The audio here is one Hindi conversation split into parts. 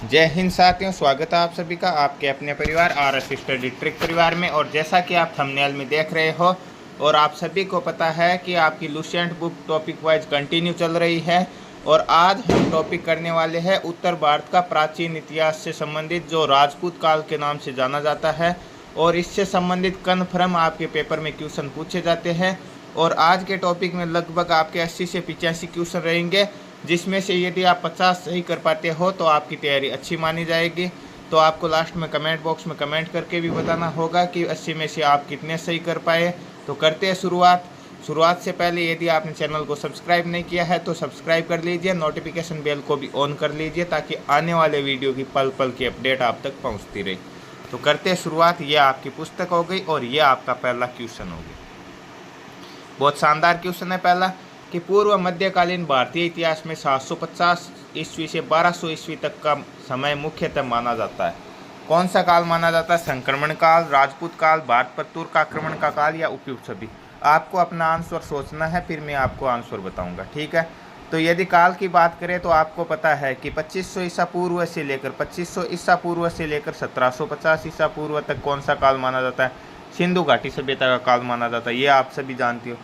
जय हिंद साथियों, स्वागत है आप सभी का आपके अपने परिवार RS स्टडी ट्रिक परिवार में। और जैसा कि आप थंबनेल में देख रहे हो और आप सभी को पता है कि आपकी Lucent book topic wise continue चल रही है। और आज हम टॉपिक करने वाले हैं उत्तर भारत का प्राचीन इतिहास से संबंधित, जो राजपूत काल के नाम से जाना जाता है। और इससे संबंधित कन्फर्म आपके पेपर में क्वेश्चन पूछे जाते हैं। और आज के टॉपिक में लगभग आपके 80 से 85 क्वेश्चन रहेंगे, जिसमें से यदि आप 50 सही कर पाते हो तो आपकी तैयारी अच्छी मानी जाएगी। तो आपको लास्ट में कमेंट बॉक्स में कमेंट करके भी बताना होगा कि 80 में से आप कितने सही कर पाए। तो करते हैं शुरुआत से पहले यदि आपने चैनल को सब्सक्राइब नहीं किया है तो सब्सक्राइब कर लीजिए, नोटिफिकेशन बेल को भी ऑन कर लीजिए ताकि आने वाले वीडियो की पल पल की अपडेट आप तक पहुँचती रहे। तो करते हैं शुरुआत। ये आपकी पुस्तक हो गई और ये आपका पहला क्वेश्चन हो गया। बहुत शानदार क्वेश्चन है पहला कि पूर्व मध्यकालीन भारतीय इतिहास में 750 ईस्वी से 1200 ईस्वी तक का समय मुख्यतः माना जाता है। कौन सा काल माना जाता है? संक्रमण काल, राजपूत काल, भारत पर तुर्क आक्रमण का काल या उपयुक्त सभी? आपको अपना आंसर सोचना है, फिर मैं आपको आंसर बताऊंगा, ठीक है। तो यदि काल की बात करें तो आपको पता है कि 2500 ईसा पूर्व से लेकर 2500 ईसा पूर्व से लेकर 1750 ईसा पूर्व तक कौन सा काल माना जाता है? सिंधु घाटी सभ्यता का काल माना जाता है, ये आप सभी जानते हो।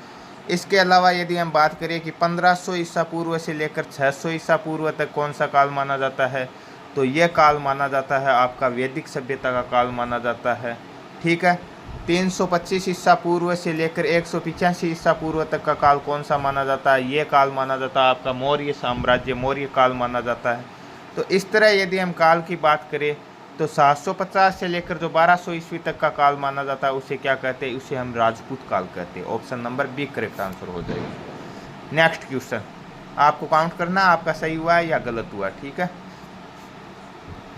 इसके अलावा यदि हम बात करें कि 1500 ईसा पूर्व से लेकर 600 ईसा पूर्व तक कौन सा काल माना जाता है, तो यह काल माना जाता है आपका वैदिक सभ्यता का काल माना जाता है, ठीक है। 325 ईसा पूर्व से लेकर 185 ईसा पूर्व तक का काल कौन सा माना जाता है? ये काल माना जाता है आपका मौर्य साम्राज्य, मौर्य काल माना जाता है। तो इस तरह यदि हम काल की बात करें तो 750 से लेकर जो 1200 ईस्वी तक का काल माना जाता है उसे क्या कहते हैं? उसे हम राजपूत काल कहते हैं। Option number B correct answer हो जाएगा। नेक्स्ट क्वेश्चन आपको काउंट करना आपका सही हुआ है या गलत हुआ, ठीक है।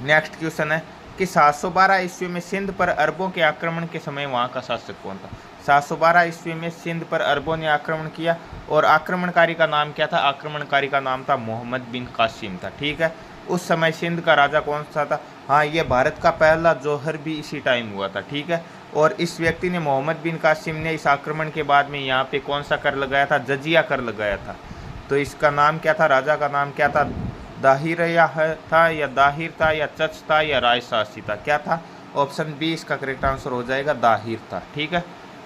नेक्स्ट क्वेश्चन है कि 712 ईस्वी में सिंध पर अरबों के आक्रमण के समय वहाँ का शासक कौन था? 712 ईस्वी में सिंध पर अरबों ने आक्रमण किया और आक्रमणकारी का नाम क्या था? आक्रमणकारी का नाम था मोहम्मद बिन कासिम था, ठीक है। उस समय सिंध का राजा कौन सा था? हाँ, ये भारत का पहला जौहर भी इसी टाइम हुआ था, ठीक है। और इस व्यक्ति ने, मोहम्मद बिन कासिम ने, इस आक्रमण के बाद में यहाँ पे कौन सा कर लगाया था? जजिया कर लगाया था। तो इसका नाम क्या था? राजा का नाम क्या था? दाहिर था या दाहिर था या चच था या रायशासी था? क्या था? ऑप्शन बी इसका करेक्ट आंसर हो जाएगा, दाहिर था, ठीक है।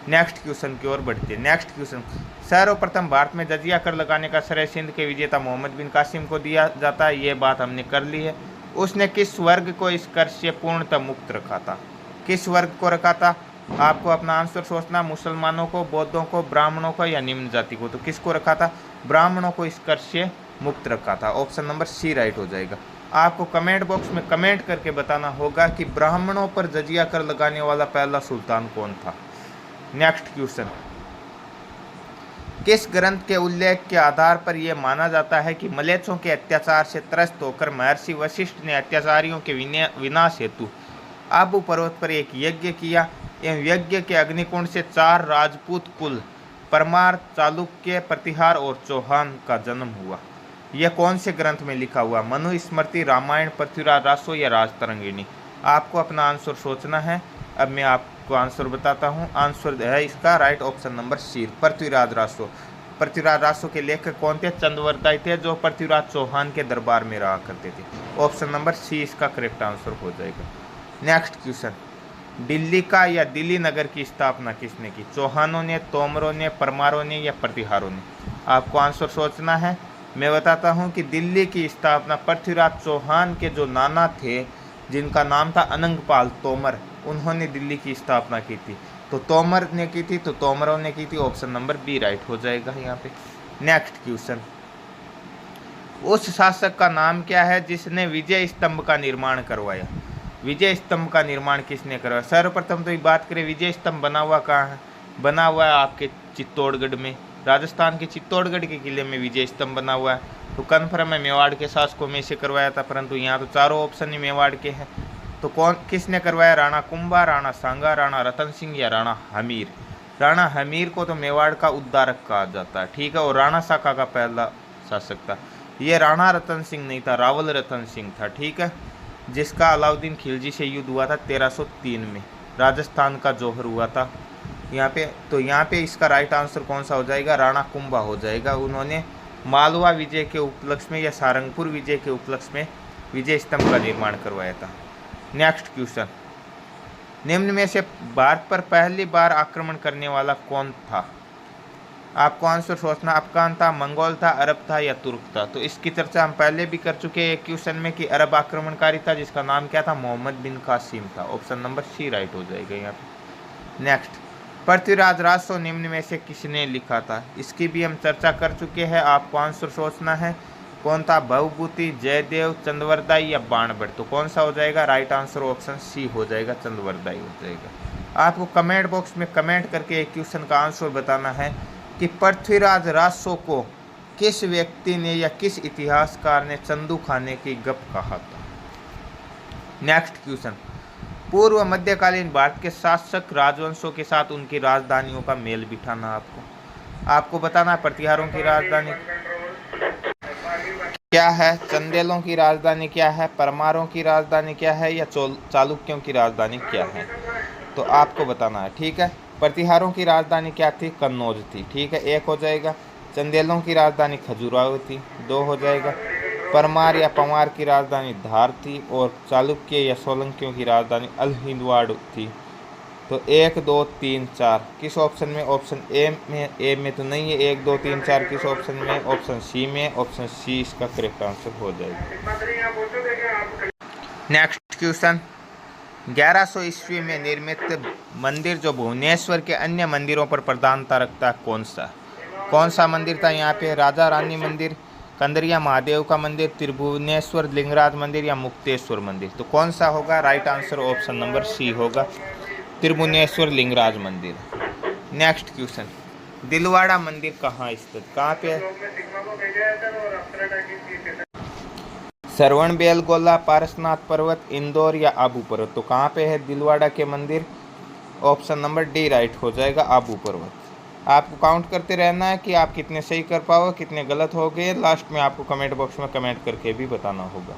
नेक्स्ट क्वेश्चन की ओर बढ़ते हैं। नेक्स्ट क्वेश्चन, सर्वप्रथम भारत में जजिया कर लगाने का श्रेय सिंध के विजेता मोहम्मद बिन कासिम को दिया जाता है, ये बात हमने कर ली है। उसने किस वर्ग को इस कर से पूर्णतः मुक्त रखा था? किस वर्ग को रखा था? आपको अपना आंसर सोचना, मुसलमानों को, बौद्धों को, ब्राह्मणों को या निम्न जाति को? तो किसको रखा था? ब्राह्मणों को इस कर से मुक्त रखा था। ऑप्शन नंबर सी राइट हो जाएगा। आपको कमेंट बॉक्स में कमेंट करके बताना होगा कि ब्राह्मणों पर जजिया कर लगाने वाला पहला सुल्तान कौन था। नेक्स्ट क्वेश्चन, किस ग्रंथ के उल्लेख के आधार पर यह माना जाता है कि मलेच्छों के अत्याचार से त्रस्त होकर महर्षि वशिष्ठ ने अत्याचारियों के विनाश हेतु आबू पर्वत पर एक यज्ञ किया एवं यज्ञ के अग्निकुंड से 4 राजपूत कुल परमार, चालुक्य, प्रतिहार और चौहान का जन्म हुआ? यह कौन से ग्रंथ में लिखा हुआ? मनुस्मृति, रामायण, पृथ्वीराज रासो या राजतरंगिणी? आपको अपना आंसर सोचना है। अब मैं आपको आंसर बताता हूँ। आंसर है इसका right option number C, Prithviraj Raso. Prithviraj Raso के लेखक कौन थे? चंद्रवरदाई थे, जो पृथ्वीराज चौहान के दरबार में रहा करते थे। ऑप्शन नंबर सी इसका करेक्ट आंसर हो जाएगा। नेक्स्ट क्वेश्चन, दिल्ली का या दिल्ली नगर की स्थापना किसने की? चौहानों ने, तोमरों ने, परमारों ने या प्रतिहारों ने? आपको आंसर सोचना है। मैं बताता हूं कि दिल्ली की स्थापना पृथ्वीराज चौहान के जो नाना थे, जिनका नाम था अनंगपाल तोमर, उन्होंने दिल्ली की स्थापना की थी। तो तोमर ने की थी, तो तोमरों ने की थी। ऑप्शन नंबर बी राइट हो जाएगा यहाँ पे। नेक्स्ट क्वेश्चन, उस शासक का नाम क्या है जिसने विजय स्तंभ का निर्माण करवाया? विजय स्तंभ का निर्माण किसने करवाया? सर्वप्रथम तो ये बात करें, विजय स्तंभ बना हुआ कहाँ है? बना हुआ है आपके चित्तौड़गढ़ में, राजस्थान के चित्तौड़गढ़ के किले में विजय स्तंभ बना हुआ है। तो कन्फर्म है मेवाड़ के शासकों में से करवाया था, परंतु यहाँ तो चारों ऑप्शन ही मेवाड़ के हैं। तो कौन किसने करवाया? राणा कुंभा, राणा सांगा, राणा रतन सिंह या राणा हमीर? राणा हमीर को तो मेवाड़ का उद्धारक कहा जाता है, ठीक है। और राणा शाखा का पहला शासक था। ये राणा रतन सिंह नहीं था, रावल रतन सिंह था, ठीक है, जिसका अलाउद्दीन खिलजी से युद्ध हुआ था 1303 में। राजस्थान का जौहर हुआ था यहाँ पे। तो यहाँ पे इसका राइट आंसर कौन सा हो जाएगा? राणा कुंभा हो जाएगा। उन्होंने मालवा विजय के उपलक्ष्य में या सारंगपुर विजय के उपलक्ष्य में विजय स्तंभ का निर्माण करवाया था। नेक्स्ट क्वेश्चन, निम्न में से भारत पर पहली बार आक्रमण करने वाला कौन था? आपको आंसर सोचना, अफगान था, मंगोल था, अरब था या तुर्क था। तो इसकी चर्चा हम पहले भी कर चुके हैं एक क्वेश्चन में कि अरब आक्रमणकारी था जिसका नाम क्या था? मोहम्मद बिन कासिम था। ऑप्शन नंबर सी राइट हो जाएगा यहाँ पे। नेक्स्ट, पृथ्वीराज राजसो निम्न में से किसने लिखा था? इसकी भी हम चर्चा कर चुके हैं, आपको आंसर सोचना है कौन था? भवभूति, जयदेव, चंद्रवरदाई या बाणभट्ट। तो कौन सा हो जाएगा? राइट आंसर ऑप्शन सी हो जाएगा, चंद्रवरदाई हो जाएगा। आपको कमेंट बॉक्स में कमेंट करके एक क्वेश्चन का आंसर बताना है कि पृथ्वीराज राजसो को किस व्यक्ति ने या किस इतिहासकार ने चंदू खाने की गप कहा था? नेक्स्ट क्वेश्चन, पूर्व मध्यकालीन भारत के शासक राजवंशों के साथ उनकी राजधानियों का मेल बिठाना। आपको बताना प्रतिहारों की राजधानी क्या है, चंदेलों की राजधानी क्या है, परमारों की राजधानी क्या है या चालुक्यों की राजधानी क्या है? तो आपको बताना है, ठीक है। प्रतिहारों की राजधानी क्या थी? कन्नौज थी, ठीक है, एक हो जाएगा। चंदेलों की राजधानी खजुराहो थी, दो हो जाएगा। परमार या पवार की राजधानी धार थी और चालुक्य या सोलंकियों की राजधानी अलहिंदवाड़ थी। तो 1 2 3 4 किस ऑप्शन में? ऑप्शन ए में तो नहीं है। 1 2 3 4 किस ऑप्शन में? ऑप्शन सी में। ऑप्शन सी इसका करेक्ट आंसर हो जाएगा। नेक्स्ट क्वेश्चन, 1100 ईस्वी में निर्मित मंदिर जो भुवनेश्वर के अन्य मंदिरों पर प्रधानता रखता है कौन सा मंदिर था यहाँ पे? राजा रानी मंदिर, कंदरिया महादेव का मंदिर, त्रिभुवनेश्वर लिंगराज मंदिर या मुक्तेश्वर मंदिर। तो कौन सा होगा? Right answer option number C होगा, त्रिभुवनेश्वर लिंगराज मंदिर। नेक्स्ट क्वेश्चन, दिलवाड़ा मंदिर कहाँ स्थित? कहाँ पे? श्रवण बेलगोला, पारसनाथ पर्वत, इंदौर या आबू पर्वत। तो कहाँ पे है दिलवाड़ा के मंदिर? ऑप्शन नंबर डी राइट हो जाएगा, आबू पर्वत। आपको काउंट करते रहना है कि आप कितने सही कर पाओगे, कितने गलत हो गए। लास्ट में आपको कमेंट बॉक्स में कमेंट करके भी बताना होगा।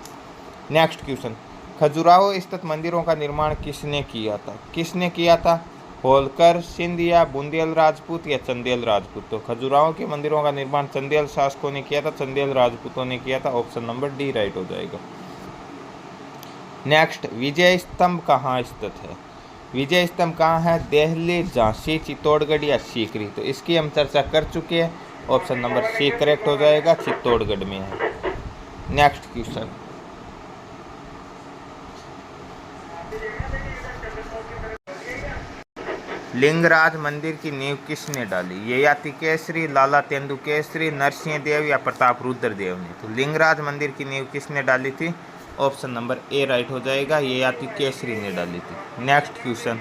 नेक्स्ट क्वेश्चन, खजुराहो स्थित मंदिरों का निर्माण किसने किया था? किसने किया था? होलकर, सिंधिया, बुंदेल राजपूत या चंदेल राजपूत। तो खजुराहो के मंदिरों का निर्माण चंदेल शासकों ने किया था, चंदेल राजपूतों ने किया था। ऑप्शन नंबर डी राइट हो जाएगा। नेक्स्ट, विजय स्तंभ कहाँ स्थित है? विजय स्तंभ कहाँ है? दिल्ली, झांसी, चित्तौड़गढ़ या सीकरी। तो इसकी हम चर्चा कर चुके हैं, ऑप्शन नंबर सी करेक्ट हो जाएगा, चित्तौड़गढ़ में है। नेक्स्ट क्वेश्चन, लिंगराज मंदिर की नींव किसने डाली? ययाति केसरी, लाला तेंदु केसरी, नरसिंह देव या प्रताप रुद्र देव ने। तो लिंगराज मंदिर की नींव किसने डाली थी? ऑप्शन नंबर ए राइट हो जाएगा, ययाति केसरी ने डाली थी। नेक्स्ट क्वेश्चन,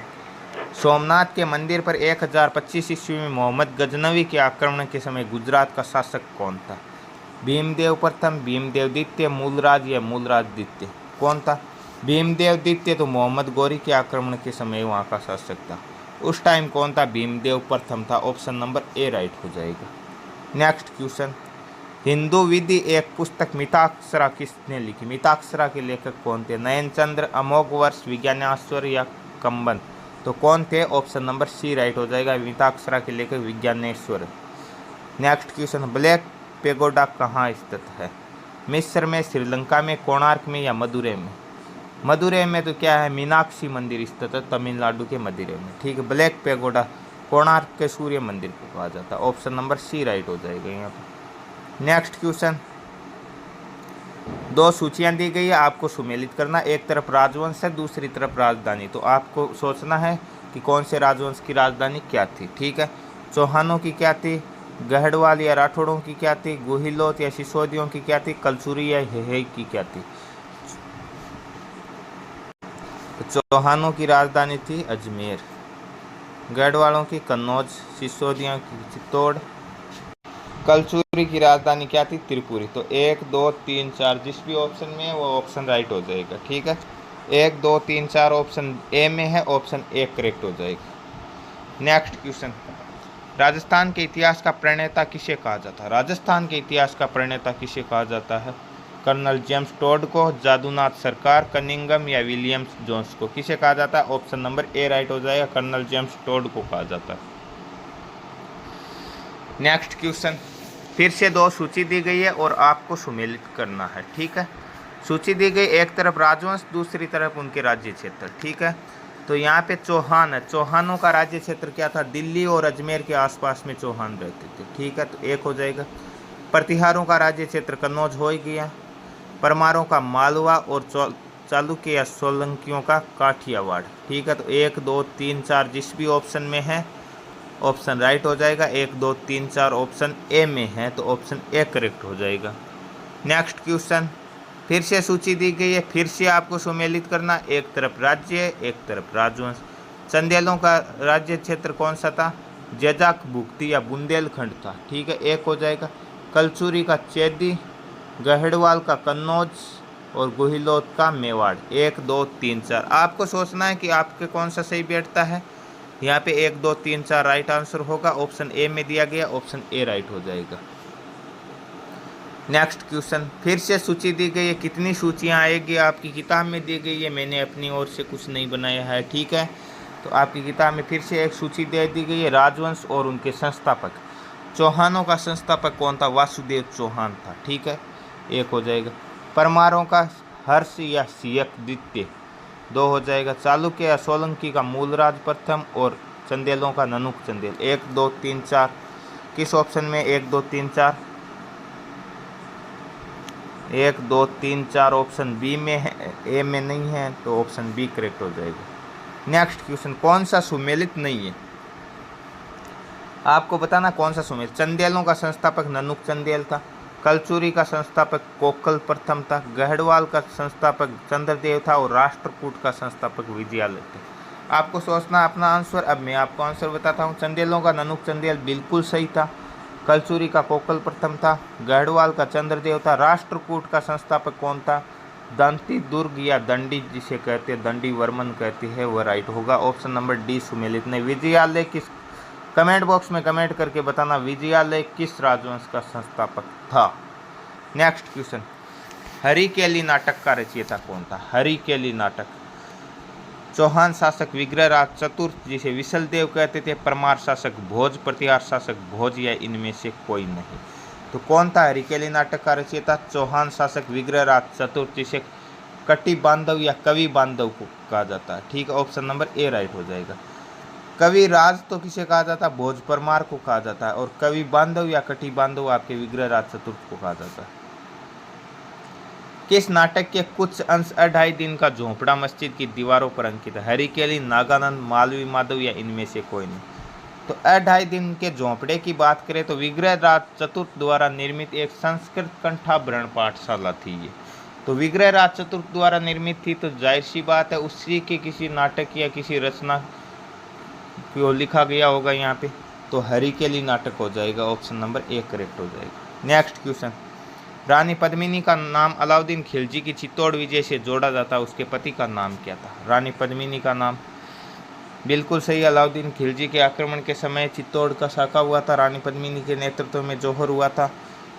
सोमनाथ के मंदिर पर 1025 ईस्वी में मोहम्मद गजनवी के आक्रमण के समय गुजरात का शासक कौन था? भीमदेव प्रथम, भीमदेव द्वितीय, मूलराज या मूलराज द्वितीय। कौन था? भीमदेव द्वितीय तो मोहम्मद गौरी के आक्रमण के समय वहाँ का शासक था। उस टाइम कौन था? भीमदेव प्रथम था। ऑप्शन नंबर ए राइट हो जाएगा। नेक्स्ट क्वेश्चन, हिंदू विधि एक पुस्तक मिताक्षरा किसने लिखी? मिताक्षरा के लेखक कौन थे? नयनचंद्र, अमोघ वर्ष, विज्ञानेश्वर या कंबन। तो कौन थे? ऑप्शन नंबर सी राइट हो जाएगा, मिताक्षरा के लेखक Vigyaneshwar. Next question, black pagoda कहाँ स्थित है? मिस्र में, श्रीलंका में, कोणार्क में या मदुरै में। मदुरै में तो क्या है? मीनाक्षी मंदिर स्थित है तमिलनाडु के मदुरै में, ठीक है। ब्लैक पेगोडा कोणार्क के सूर्य मंदिर को कहा जाता है। ऑप्शन नंबर सी राइट हो जाएगा यहाँ पर। नेक्स्ट क्वेश्चन, दो सूचियाँ दी गई है, आपको सुमेलित करना। एक तरफ राजवंश है, दूसरी तरफ राजधानी। तो आपको सोचना है कि कौन से राजवंश की राजधानी क्या थी, ठीक है। चौहानों की क्या थी? गहड़वाल या राठौड़ों की क्या थी? गुहिलोत या सिसोदियों की क्या थी? कलचुरी या हेहे की क्या थी? तो चौहानों की राजधानी थी अजमेर, गढ़वालों की कन्नौज, सिसोदियों की चित्तौड़, कलचुरी की राजधानी क्या थी? त्रिपुरी। तो 1 2 3 4 जिस भी ऑप्शन में है वो ऑप्शन राइट हो जाएगा, ठीक है। 1 2 3 4 ऑप्शन ए में है, ऑप्शन ए करेक्ट हो जाएगा। नेक्स्ट क्वेश्चन, राजस्थान के इतिहास का प्रणेता किसे कहा जाता है? राजस्थान के इतिहास का प्रणेता किसे कहा जाता है? कर्नल जेम्स टोड को, जादूनाथ सरकार, कनिंगम या विलियम्स जोन्स को। किसे कहा जाता है? ऑप्शन नंबर ए राइट हो जाएगा, कर्नल जेम्स टोड को कहा जाता है। नेक्स्ट क्वेश्चन, फिर से दो सूची दी गई है और आपको सुमेलित करना है, ठीक है। सूची दी गई, एक तरफ राजवंश, दूसरी तरफ उनके राज्य क्षेत्र। ठीक है, तो यहाँ पे चौहान है, चौहानों का राज्य क्षेत्र क्या था, दिल्ली और अजमेर के आसपास में चौहान रहते थे। ठीक है, तो एक हो जाएगा। प्रतिहारों का राज्य क्षेत्र कन्नौज हो ही गया। परमारों का मालवा और चालुक्य या सोलंकियों का काठियावाड़। ठीक है, तो 1 2 3 4 जिस भी ऑप्शन में है ऑप्शन राइट हो जाएगा। 1 2 3 4 ऑप्शन ए में है, तो ऑप्शन ए करेक्ट हो जाएगा। नेक्स्ट क्वेश्चन, फिर से सूची दी गई है, फिर से आपको सुमेलित करना, एक तरफ राज्य एक तरफ राजवंश। चंदेलों का राज्य क्षेत्र कौन सा था, जजाक भुक्ति या बुंदेलखंड था। ठीक है, एक हो जाएगा। कलचुरी का चेदी, गहड़वाल का कन्नौज और गुहिलोत का मेवाड़। 1 2 3 4 आपको सोचना है कि आपके कौन सा सही बैठता है। यहाँ पे 1 2 3 4 राइट आंसर होगा, ऑप्शन ए में दिया गया, ऑप्शन ए राइट हो जाएगा। नेक्स्ट क्वेश्चन, फिर से सूची दी गई है, कितनी सूचियाँ आएगी आपकी किताब में दी गई है, मैंने अपनी ओर से कुछ नहीं बनाया है। ठीक है, तो आपकी किताब में फिर से एक सूची दे दी गई है, राजवंश और उनके संस्थापक। चौहानों का संस्थापक कौन था, वासुदेव चौहान था। ठीक है, एक हो जाएगा। परमारों का हर्ष या सियक द्वितीय, 2 हो जाएगा। चालुक्य या सोलंकी का मूलराज प्रथम और चंदेलों का ननुक चंदेल। 1 2 3 4 किस ऑप्शन में 1 2 3 4, 1 2 3 4 ऑप्शन बी में है, ए में नहीं है, तो ऑप्शन बी करेक्ट हो जाएगा। नेक्स्ट क्वेश्चन, कौन सा सुमेलित नहीं है, आपको बताना कौन सा सुमेलित। चंदेलों का संस्थापक ननुक चंदेल था। कलचुरी का संस्थापक कोकल प्रथम था। गहड़वाल का संस्थापक चंद्रदेव था और राष्ट्रकूट का संस्थापक विजयालय था। आपको सोचना अपना आंसर। अब मैं आपको आंसर बताता हूँ। चंदेलों का ननुक चंदेल बिल्कुल सही था। कलचुरी का कोकल प्रथम था। गहड़वाल का चंद्रदेव था। राष्ट्रकूट का संस्थापक कौन था, दंती दुर्ग या दंडी जिसे कहते हैं, दंडी वर्मन कहती है, वह राइट होगा। ऑप्शन नंबर डी सुमेलित नहीं। विजयालय किस, कमेंट बॉक्स में कमेंट करके बताना विजयालय किस राजवंश का संस्थापक था। नेक्स्ट क्वेश्चन, हरिकेली नाटक का रचयिता कौन था। हरिकेली नाटक, चौहान शासक विग्रहराज चतुर्थ जिसे विशल देव कहते थे, परमार शासक भोज, प्रतिहार शासक भोज, या इनमें से कोई नहीं। तो कौन था हरिकेली नाटक का रचयिता, चौहान शासक विग्रहराज चतुर्थ जिसे कटि बांधव या कवि बांधव को कहा जाता है। ठीक है, ऑप्शन नंबर ए राइट हो जाएगा। कवि राज तो किसे कहा जाता है, भोज परमार को कहा जाता है, और कवि बांधव या कटि बांधव आपके विग्रहराज चतुर्थ को कहा जाता है। किस नाटक के कुछ अंश 2.5 दिन का झोंपड़ा मस्जिद की दीवारों पर अंकित है। हरिकेली, नागानंद, मालवी माधव, या इनमें से कोई नहीं। तो 2.5 दिन के झोंपड़े की बात करें तो विग्रहराज चतुर्थ द्वारा निर्मित एक संस्कृत कंठाभरण पाठशाला थी ये। तो विग्रहराज चतुर्थ द्वारा निर्मित थी, तो जाहिर सी बात है उसी के किसी नाटक या किसी रचना को लिखा गया होगा यहाँ पे। तो हरिकेली नाटक हो जाएगा, ऑप्शन नंबर ए करेक्ट हो जाएगा। नेक्स्ट क्वेश्चन, रानी पद्मिनी का नाम अलाउद्दीन खिलजी की चित्तौड़ विजय से जोड़ा जाता है, उसके पति का नाम क्या था। रानी पद्मिनी का नाम बिल्कुल सही, अलाउद्दीन खिलजी के आक्रमण के समय चित्तौड़ का साका हुआ था, रानी पद्मिनी के नेतृत्व में जौहर हुआ था।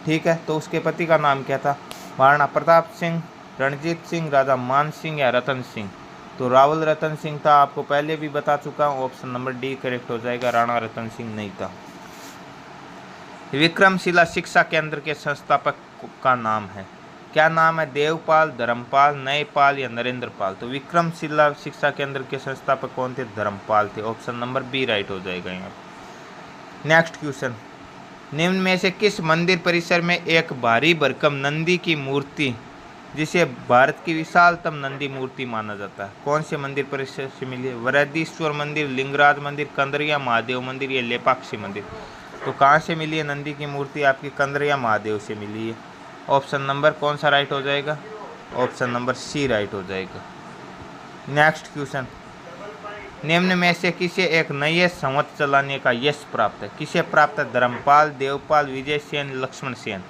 ठीक है, तो उसके पति का नाम क्या था, महाराणा प्रताप सिंह, रणजीत सिंह, राजा मान सिंह, या रतन सिंह। तो रावल रतन सिंह था, आपको पहले भी बता चुका हूँ, ऑप्शन नंबर डी करेक्ट हो जाएगा, राणा रतन सिंह नहीं था। विक्रमशिला शिक्षा केंद्र के संस्थापक का नाम है, क्या नाम है, देवपाल, धर्मपाल, नयपाल, या नरेंद्रपाल। तो विक्रमशिला शिक्षा केंद्र के संस्थापक कौन थे, धर्मपाल थे, ऑप्शन नंबर बी राइट हो जाएगा यहाँ। नेक्स्ट क्वेश्चन, निम्न में से किस मंदिर परिसर में एक भारी भरकम नंदी की मूर्ति जिसे भारत की विशालतम नंदी मूर्ति माना जाता है, कौन से मंदिर परिसर से मिली है। वृहदीश्वर मंदिर, लिंगराज मंदिर, कंदरिया महादेव मंदिर, या लेपाक्षी मंदिर। तो कहाँ से मिली है नंदी की मूर्ति, आपकी कंदरिया महादेव से मिली है। ऑप्शन नंबर कौन सा राइट हो जाएगा, ऑप्शन नंबर सी राइट हो जाएगा। नेक्स्ट क्वेश्चन, निम्न में से किसे एक नए संवत चलाने का यश प्राप्त है, किसे प्राप्त है, धर्मपाल, देवपाल, विजय सेन, लक्ष्मण सेन।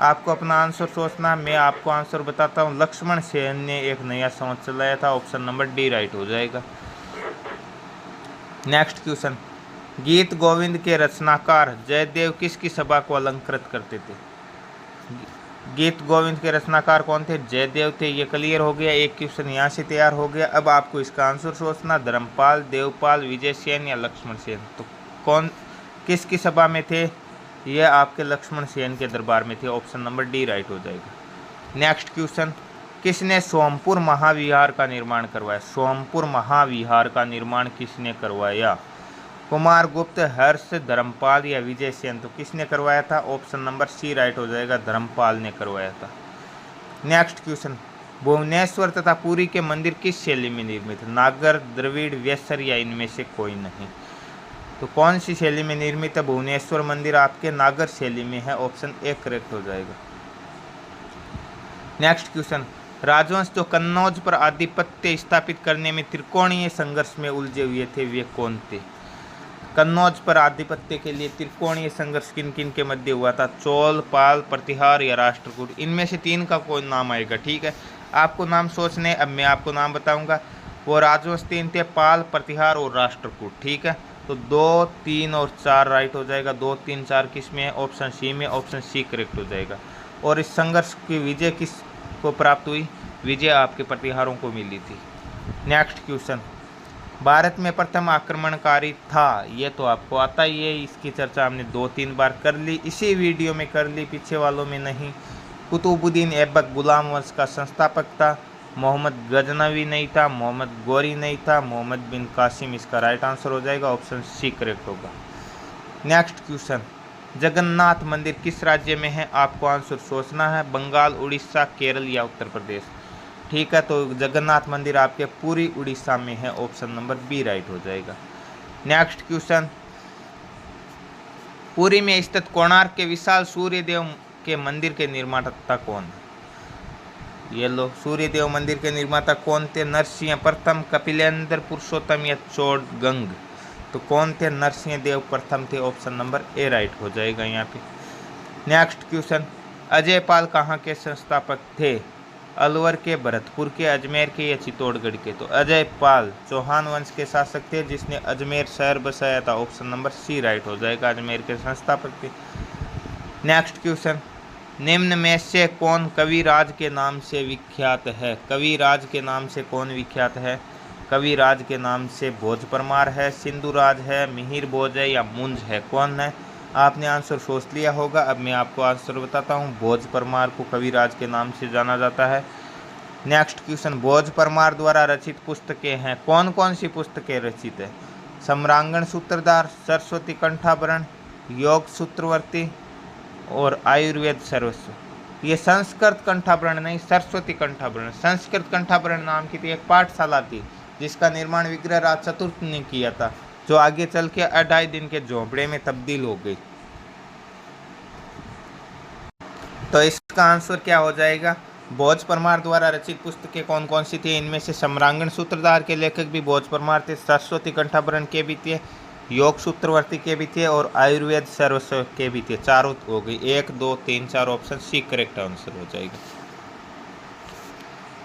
आपको अपना आंसर सोचना, मैं आपको आंसर बताता हूँ। लक्ष्मण सेन ने एक नया संवत चलाया था, ऑप्शन नंबर डी राइट हो जाएगा। नेक्स्ट क्वेश्चन, गीत गोविंद के रचनाकार जयदेव किसकी सभा को अलंकृत करते थे। गीत गोविंद के रचनाकार कौन थे, जयदेव थे, ये क्लियर हो गया। एक क्वेश्चन यहाँ से तैयार हो गया। अब आपको इसका आंसर सोचना, धर्मपाल, देवपाल, विजय सेन, या लक्ष्मण सेन। तो कौन किसकी सभा में थे, ये आपके लक्ष्मण सेन के दरबार में थे, ऑप्शन नंबर डी राइट हो जाएगा। नेक्स्ट क्वेश्चन, किसने सोमपुर महाविहार का निर्माण करवाया? सोमपुर महाविहार का निर्माण किसने करवाया? कुमारगुप्त, हर्ष, धर्मपाल या विजय सेन? तो किसने करवाया था? ऑप्शन नंबर सी राइट हो जाएगा, धर्मपाल ने करवाया था। नेक्स्ट क्वेश्चन, भुवनेश्वर तथा पुरी के मंदिर किस शैली में निर्मित? नागर, द्रविड़, व्यसर या इनमें से कोई नहीं? तो कौन सी शैली में निर्मित है भुवनेश्वर मंदिर? आपके नागर शैली में है, ऑप्शन ए करेक्ट हो जाएगा। नेक्स्ट क्वेश्चन, राजवंश जो कन्नौज पर आधिपत्य स्थापित करने में त्रिकोणीय संघर्ष में उलझे हुए थे वे कौन थे? कन्नौज पर आधिपत्य के लिए त्रिकोणीय संघर्ष किन किन के मध्य हुआ था? चोल, पाल, प्रतिहार या राष्ट्रकूट? इनमें से तीन का कोई नाम आएगा, ठीक है। आपको नाम सोचने, अब मैं आपको नाम बताऊंगा। वो राजवंश तीन थे, पाल, प्रतिहार और राष्ट्रकूट, ठीक है। तो 2, 3 और 4 राइट हो जाएगा। 2, 3, 4 किस में है? ऑप्शन सी में, ऑप्शन सी करेक्ट हो जाएगा। और इस संघर्ष की विजय किस को प्राप्त हुई? विजय आपके प्रतिहारों को मिली थी। नेक्स्ट क्वेश्चन, भारत में प्रथम आक्रमणकारी था, ये तो आपको आता ही है, इसकी चर्चा हमने 2-3 बार कर ली, इसी वीडियो में कर ली, पीछे वालों में नहीं। कुतुबुद्दीन ऐबक गुलाम वंश का संस्थापक था। मोहम्मद गजनवी नहीं था, मोहम्मद गौरी नहीं था, मोहम्मद बिन कासिम इसका राइट आंसर हो जाएगा, ऑप्शन सी करेक्ट होगा। नेक्स्ट क्वेश्चन, जगन्नाथ मंदिर किस राज्य में है? आपको आंसर सोचना है, बंगाल, उड़ीसा, केरल या उत्तर प्रदेश? ठीक है, तो जगन्नाथ मंदिर आपके पूरी उड़ीसा में है, ऑप्शन नंबर बी राइट हो जाएगा। नेक्स्ट क्वेश्चन, पुरी में स्थित कोणार्क के विशाल सूर्यदेव के मंदिर के निर्माता कौन है? ये लो, सूर्यदेव मंदिर के निर्माता कौन थे? नरसिंह प्रथम, कपिलेंद्र, पुरुषोत्तम या चोडगंग? तो कौन थे? नरसिंह देव प्रथम थे, ऑप्शन नंबर ए राइट हो जाएगा यहाँ पे। नेक्स्ट क्वेश्चन, अजय पाल कहाँ के संस्थापक थे? अलवर के, भरतपुर के, अजमेर के या चित्तौड़गढ़ के? तो अजय पाल चौहान वंश के शासक थे जिसने अजमेर शहर बसाया था, ऑप्शन नंबर सी राइट हो जाएगा, अजमेर के संस्थापक थे। नेक्स्ट क्वेश्चन, निम्न में से कौन कविराज के नाम से विख्यात है? कविराज के नाम से कौन विख्यात है? कविराज के नाम से भोज परमार है, सिंधुराज है, मिहिर भोज है या मुंज है? कौन है? आपने आंसर सोच लिया होगा, अब मैं आपको आंसर बताता हूँ। भोज परमार को कविराज के नाम से जाना जाता है। नेक्स्ट क्वेश्चन, भोज परमार द्वारा रचित पुस्तकें हैं, कौन कौन सी पुस्तकें रचित है? सम्रांगण सूत्रधार, सरस्वती कंठाभरण, योग सूत्रवर्ती और आयुर्वेद सर्वस्व। ये संस्कृत कंठाभरण नहीं, सरस्वती कंठाभरण। संस्कृत कंठाभरण नाम की थी एक पाठशाला थी जिसका निर्माण विग्रहराज चतुर्थ ने किया था, जो आगे चल के 2.5 दिन के झोंपड़े में तब्दील हो गई। तो इसका आंसर क्या हो जाएगा? भोज परमार द्वारा रचित पुस्तकें कौन कौन सी थी? इनमें से सम्रांगण सूत्रधार के लेखक भी भोज परमार थे, सरस्वती कंठाभरण के भी थे, योग सूत्रवर्ती के भी थे और आयुर्वेद सर्वस्व के भी थे। चारों हो गई, 1, 2, 3, 4, ऑप्शन सी करेक्ट आंसर हो जाएगा।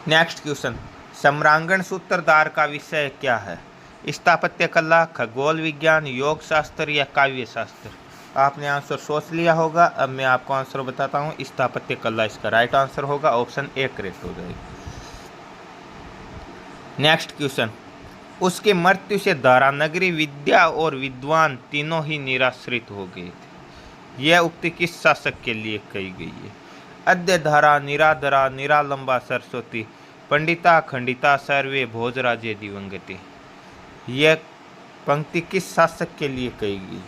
नेक्स्ट क्वेश्चन, सम्रांगण सूत्रधार का विषय क्या है? स्थापत्य कला, खगोल विज्ञान, योग शास्त्र या काव्य शास्त्र? आपने आंसर सोच लिया होगा, अब मैं आपको आंसर बताता हूँ। स्थापत्य कला इसका राइट आंसर होगा, ऑप्शन ए करेक्ट हो जाएगा। नेक्स्ट क्वेश्चन, उसके मृत्यु से धारा नगरी, विद्या और विद्वान तीनों ही निराश्रित हो गए थे। यह उक्ति किस शासक के लिए कही गई है? अद्य धारा, निराधरा, निरालंबा सरस्वती, पंडिता खंडिता सर्वे भोजराजे दिवंगते। यह पंक्ति किस शासक के लिए कही गई?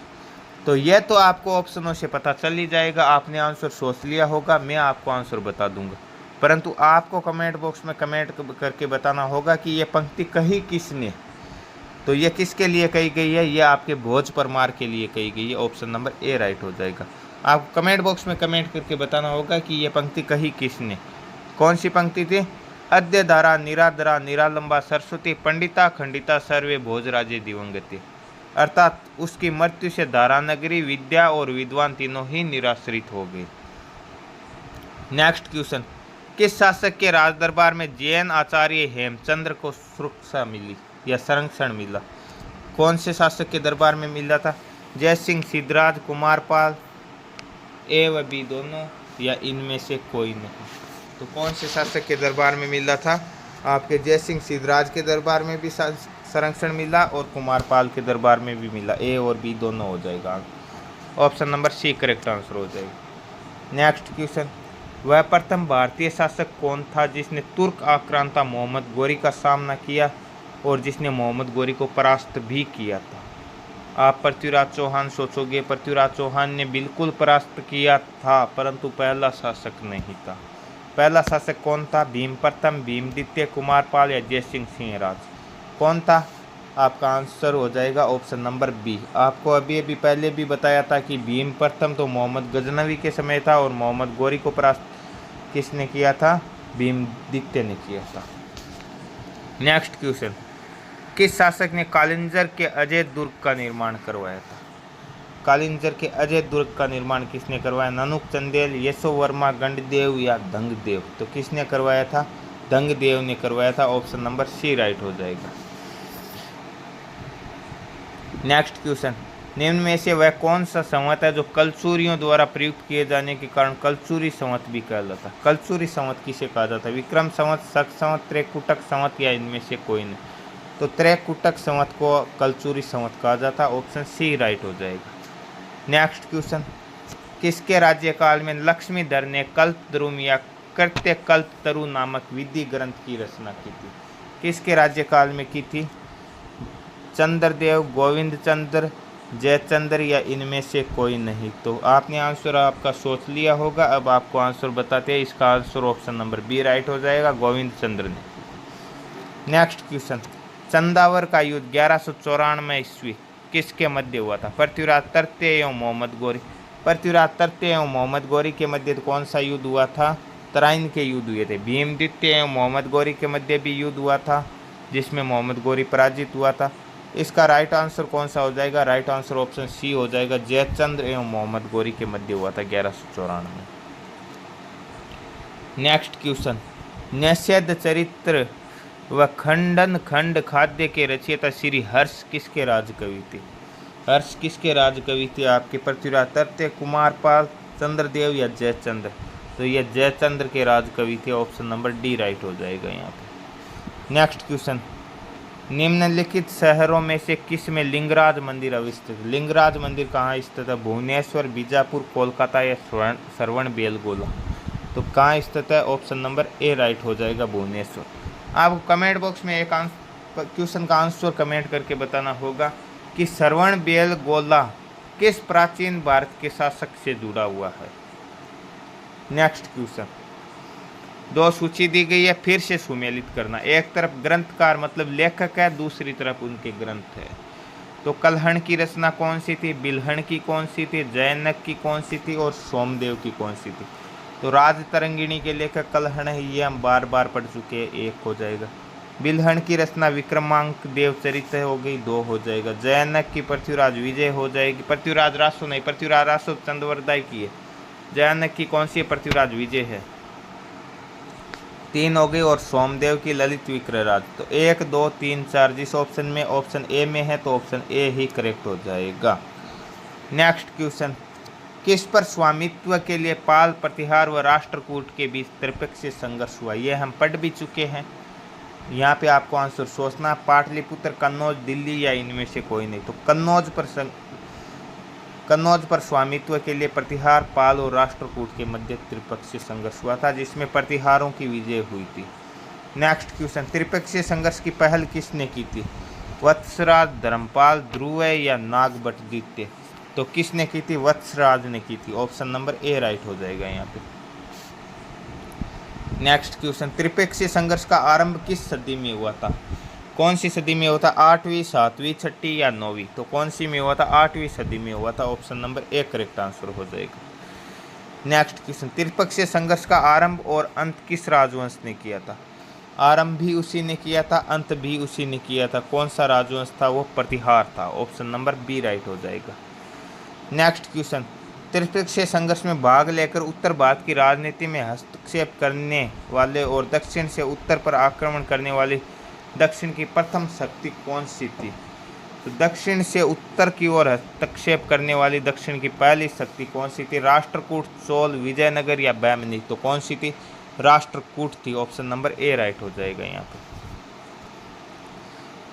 तो यह तो आपको ऑप्शनों से पता चल ही जाएगा, आपने आंसर सोच लिया होगा, मैं आपको आंसर बता दूंगा, परंतु आपको कमेंट बॉक्स में कमेंट करके बताना होगा कि यह पंक्ति कही किसने। तो यह किसके लिए कही गई है? यह आपके भोज परमार के लिए कही गई है, ऑप्शन नंबर ए राइट हो जाएगा। आपको कमेंट बॉक्स में कमेंट करके बताना होगा कि यह पंक्ति कही किसने। कौन सी पंक्ति थी? अद्य धारा, निराधरा, निरालंबा सरस्वती, पंडिता खंडिता सर्वे भोजराजे दिवंगते। अर्थात उसकी मृत्यु से धारा नगरी, विद्या और विद्वान तीनों ही निराश्रित हो गए। नेक्स्ट क्वेश्चन, किस शासक के राज दरबार में जैन आचार्य हेमचंद्र को सुरक्षा मिली या संरक्षण मिला? कौन से शासक के दरबार में मिला था? जय सिंह, सिद्धराज, कुमारपाल, ए व बी दोनों या इनमें से कोई नहीं? तो कौन से शासक के दरबार में मिला था? आपके जय सिंह सिद्धराज के दरबार में भी संरक्षण मिला और कुमारपाल के दरबार में भी मिला, ए और बी दोनों हो जाएगा, option number C correct answer हो जाएगा। नेक्स्ट क्वेश्चन, वह प्रथम भारतीय शासक कौन था जिसने तुर्क आक्रांता मोहम्मद गोरी का सामना किया और जिसने मोहम्मद गोरी को परास्त भी किया था? आप पृथ्वीराज चौहान सोचोगे, पृथ्वीराज चौहान ने बिल्कुल परास्त किया था, परंतु पहला शासक नहीं था। पहला शासक कौन था? भीम प्रथम, भीम द्वितीय, कुमारपाल या जयसिंह सिंह राज? कौन था? आपका आंसर हो जाएगा ऑप्शन नंबर बी। आपको अभी अभी पहले भी बताया था कि भीम प्रथम तो मोहम्मद गजनवी के समय था और मोहम्मद गोरी को परास्त किसने किया था? भीम द्वितीय ने किया था। नेक्स्ट क्वेश्चन, किस शासक ने कालिंजर के अजय दुर्ग का निर्माण करवाया था? कालिंजर के अजय दुर्ग का निर्माण किसने करवाया? ननुक चंदेल, यशोवर्मा, गंडदेव या धंगदेव? तो किसने करवाया था? धंगदेव ने करवाया था। ऑप्शन नंबर सी राइट हो जाएगा। नेक्स्ट क्वेश्चन, निम्न में से वह कौन सा संवत है जो कलचूरियों द्वारा प्रयुक्त किए जाने के कारण कलचूरी संवत भी कहलाता? कलचूरी संवत किसे कहा जाता है? विक्रम संवत, शक संवत, त्रैकुटक संवत या इनमें से कोई नहीं? तो त्रैकुटक संवत को कलचूरी संवत कहा जाता है। ऑप्शन सी राइट हो जाएगा। नेक्स्ट क्वेश्चन, किसके राज्यकाल में लक्ष्मीधर ने कल्पद्रुम या कृत्य कल्पतरु नामक विधि ग्रंथ की रचना की थी? किसके राज्यकाल में की थी? चंद्रदेव, गोविंद चंद्र, जयचंद्र या इनमें से कोई नहीं? तो आपने आंसर आपका सोच लिया होगा। अब आपको आंसर बताते हैं। इसका answer option number B right हो जाएगा, गोविंद चंद्र ने। नेक्स्ट क्वेश्चन, चंदावर का युद्ध 1194 ईस्वी किसके मध्य हुआ था? पृथ्वीराज तृतीय एवं मोहम्मद गोरी। पृथ्वीराज तृतीय एवं मोहम्मद गोरी के मध्य कौन सा युद्ध हुआ था? तराइन के युद्ध हुए थे। भीम द्वितीय एवं मोहम्मद गोरी के मध्य भी युद्ध हुआ था जिसमें मोहम्मद गोरी पराजित हुआ था। इसका राइट आंसर कौन सा हो जाएगा? राइट आंसर ऑप्शन सी हो जाएगा, जयचंद्र एवं मोहम्मद गोरी के मध्य हुआ था 1194। नेक्स्ट क्वेश्चन, निषेध चरित्र व खंडन खंड खाद्य के रचयिता श्री हर्ष किसके राजकवि थे? हर्ष किसके राजकवि थे? आपके पृथ्वीराज तृतीय, कुमारपाल, चंद्रदेव या जयचंद्र? तो यह जयचंद्र के राजकवि थे। ऑप्शन नंबर डी राइट हो जाएगा यहाँ पे। नेक्स्ट क्वेश्चन, निम्नलिखित शहरों में से किस में लिंगराज मंदिर अवस्थित? लिंगराज मंदिर कहाँ स्थित है? भुवनेश्वर, बीजापुर, कोलकाता या श्रवण बेलगोला? तो कहाँ स्थित है? ऑप्शन नंबर ए राइट हो जाएगा, भुवनेश्वर। आपको कमेंट बॉक्स में एक क्वेश्चन का आंसर कमेंट करके बताना होगा कि श्रवण बेलगोला किस प्राचीन भारत के शासक से जुड़ा हुआ है? नेक्स्ट क्वेश्चन, दो सूची दी गई है, फिर से सुमेलित करना। एक तरफ ग्रंथकार मतलब लेखक है, दूसरी तरफ उनके ग्रंथ है। तो कलहण की रचना कौन सी थी? बिल्हण की कौन सी थी? जैनक की कौन सी थी? और सोमदेव की कौन सी थी? तो राज तरंगिणी के लेखक कलहण है, ये हम बार बार पढ़ चुके हैं, एक हो जाएगा। बिल्हण की रचना विक्रमांक देव चरित्र हो गई, 2 हो जाएगा। जैनक की पृथ्वीराज विजय हो जाएगी, पृथ्वीराज रासो नहीं, पृथ्वीराज रासो चंद्रवरदाई की है। जैनक की कौन सी है? पृथ्वीराज विजय है, 3 हो गई। और सोमदेव की ललित विक्रराज। तो 1 2 3 4 जिस ऑप्शन में ऑप्शन ए में है तो ऑप्शन ए ही करेक्ट हो जाएगा। नेक्स्ट क्वेश्चन, किस पर स्वामित्व के लिए पाल, प्रतिहार व राष्ट्रकूट के बीच त्रिपक्षीय संघर्ष हुआ? ये हम पढ़ भी चुके हैं। यहाँ पे आपको आंसर सोचना, पाटलिपुत्र, कन्नौज, दिल्ली या इनमें से कोई नहीं। तो कन्नौज पर स्वामित्व के लिए प्रतिहार, पाल और राष्ट्रकूट के मध्य त्रिपक्षीय संघर्ष हुआ था जिसमें प्रतिहारों की विजय हुई थी। नेक्स्ट क्वेश्चन, त्रिपक्षीय संघर्ष की पहल किसने की थी? वत्सराज, धर्मपाल, ध्रुव या नागभट्ट द्वितीय? तो किसने की थी? वत्सराज ने की थी। ऑप्शन नंबर ए राइट हो जाएगा यहाँ पे। नेक्स्ट क्वेश्चन, त्रिपक्षीय संघर्ष का आरंभ किस सदी में हुआ था? कौन सी सदी में हुआ था? 8वीं, 7वीं, 6ठी या 9वीं? तो कौन सी में हुआ था? 8वीं सदी में हुआ था। Option number A correct answer हो जाएगा। नेक्स्ट क्वेश्चन, त्रिपक्षीय संघर्ष का आरंभ और अंत किस राजवंश ने किया था? आरंभ भी उसी ने किया था, अंत भी उसी ने किया था। कौन सा राजवंश था? वो प्रतिहार था। ऑप्शन नंबर बी राइट हो जाएगा। नेक्स्ट क्वेश्चन, त्रिपक्षीय संघर्ष में भाग लेकर उत्तर भारत की राजनीति में हस्तक्षेप करने वाले और दक्षिण से उत्तर पर आक्रमण करने वाली दक्षिण की प्रथम शक्ति कौन सी थी? तो दक्षिण से उत्तर की ओर हस्तक्षेप करने वाली दक्षिण की पहली शक्ति कौन सी थी? राष्ट्रकूट, चोल, विजयनगर या बैमनी? तो कौन सी थी? राष्ट्रकूट थी। ऑप्शन नंबर ए राइट हो जाएगा यहाँ पे।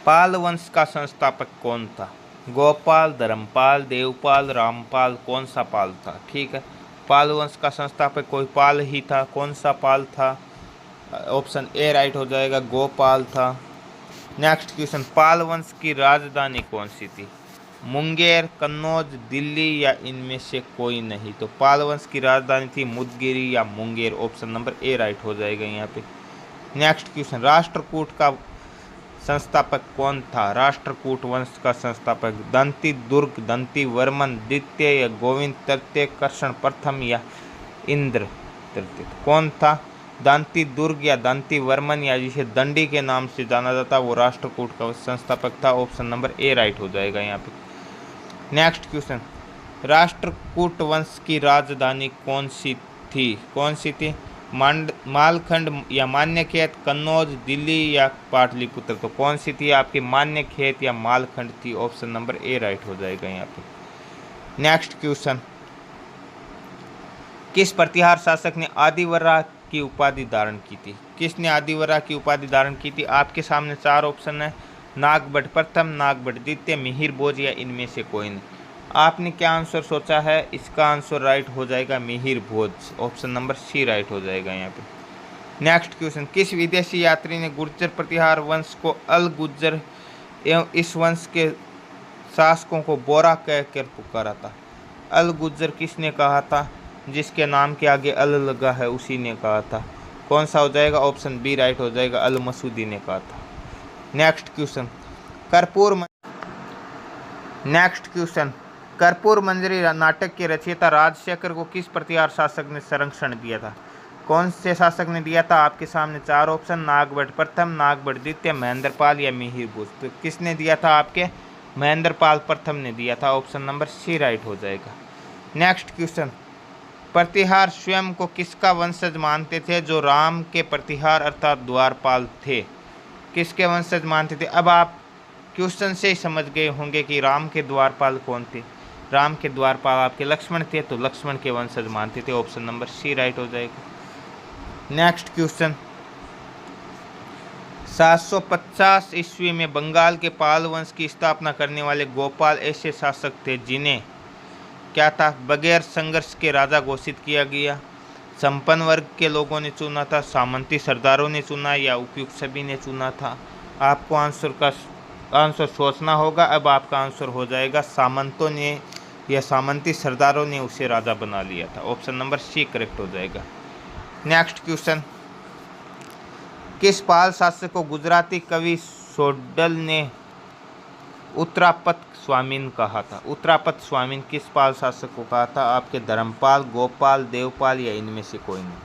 पाल वंश का संस्थापक कौन था? गोपाल, धर्मपाल, देवपाल, रामपाल? कौन सा पाल था? ठीक है, पाल वंश का संस्थापक कोई पाल ही था, कौन सा पाल था? ऑप्शन ए राइट हो जाएगा, गोपाल था। नेक्स्ट क्वेश्चन, पाल वंश की राजधानी कौन सी थी? मुंगेर, कन्नौज, दिल्ली या इनमें से कोई नहीं? तो पाल वंश की राजधानी थी मुदगिरी या Munger. Option number A right हो जाएगा यहाँ पे। नेक्स्ट क्वेश्चन, राष्ट्रकूट का संस्थापक कौन था? राष्ट्रकूट वंश का संस्थापक दंती दुर्ग, दंती वर्मन द्वितीय या गोविंद तृतीय, कृष्ण प्रथम या इंद्र तृतीय? कौन था? दंती दुर्ग या दंती वर्मन या जिसे दंडी के नाम से जाना जाता वो राष्ट्रकूट का संस्थापक था। ऑप्शन नंबर ए राइट हो जाएगा यहाँ पे। नेक्स्ट क्वेश्चन, राष्ट्रकूट वंश की राजधानी कौन सी थी? कौन सी थी? मालखंड या मान्यखेत, कन्नौज, दिल्ली या पाटलिपुत्र? तो कौन सी थी आपकी? मान्यखेत या मालखंड थी। ऑप्शन नंबर ए राइट हो जाएगा यहाँ पे। नेक्स्ट क्वेश्चन, किस प्रतिहार शासक ने आदिवरा की उपाधि धारण की थी? किसने आदिवरा की उपाधि धारण की थी? आपके सामने चार ऑप्शन है, नागभट्ट प्रथम, नागभट्ट द्वितीय, मिहिर भोज या इनमें से कोई नहीं। आपने क्या आंसर सोचा है? इसका आंसर राइट हो जाएगा मिहिर भोज। ऑप्शन नंबर सी राइट हो जाएगा यहाँ पे। नेक्स्ट क्वेश्चन, किस विदेशी यात्री ने गुर्जर प्रतिहार वंश को अल गुज्जर एवं इस वंश के शासकों को बोरा कहकर पुकारा था? अल गुज्जर किसने कहा था? जिसके नाम के आगे अल लगा है उसी ने कहा था। कौन सा हो जाएगा? ऑप्शन बी राइट हो जाएगा, अल मसूदी ने कहा था। नेक्स्ट क्वेश्चन, कर्पूर मंजरी नाटक के रचयिता राजशेखर को किस प्रतिहार शासक ने संरक्षण दिया था? कौन से शासक ने दिया था? आपके सामने चार ऑप्शन, नागभट्ट प्रथम, नागभट्ट द्वितीय, महेंद्रपाल या मिहिर भोज? तो किसने दिया था? आपके महेंद्रपाल प्रथम ने दिया था। ऑप्शन नंबर सी राइट हो जाएगा। नेक्स्ट क्वेश्चन, प्रतिहार स्वयं को किसका वंशज मानते थे जो राम के प्रतिहार अर्थात द्वारपाल थे? किसके वंशज मानते थे? अब आप क्वेश्चन से ही समझ गए होंगे कि राम के द्वारपाल कौन थे। राम के द्वारपाल आपके लक्ष्मण थे, तो लक्ष्मण के वंशज मानते थे। ऑप्शन नंबर सी राइट हो जाएगा। नेक्स्ट क्वेश्चन, 750 ईस्वी में बंगाल के पाल वंश की स्थापना करने वाले गोपाल ऐसे शासक थे जिन्हें क्या था? बगैर संघर्ष के राजा घोषित किया गया, संपन्न वर्ग के लोगों ने चुना था, सामंती सरदारों ने चुना या उपयुक्त सभी ने चुना था? आपको आंसर सोचना होगा। अब आपका आंसर हो जाएगा सामंतों ने या सामंती सरदारों ने उसे राजा बना लिया था। ऑप्शन नंबर सी करेक्ट हो जाएगा। नेक्स्ट क्वेश्चन, किस पाल शासक को गुजराती कवि सोडल ने उत्तरापत स्वामीन कहा था? उत्तरापत स्वामीन किस पाल शासक को कहा था? आपके धर्मपाल, गोपाल, देवपाल या इनमें से कोई नहीं?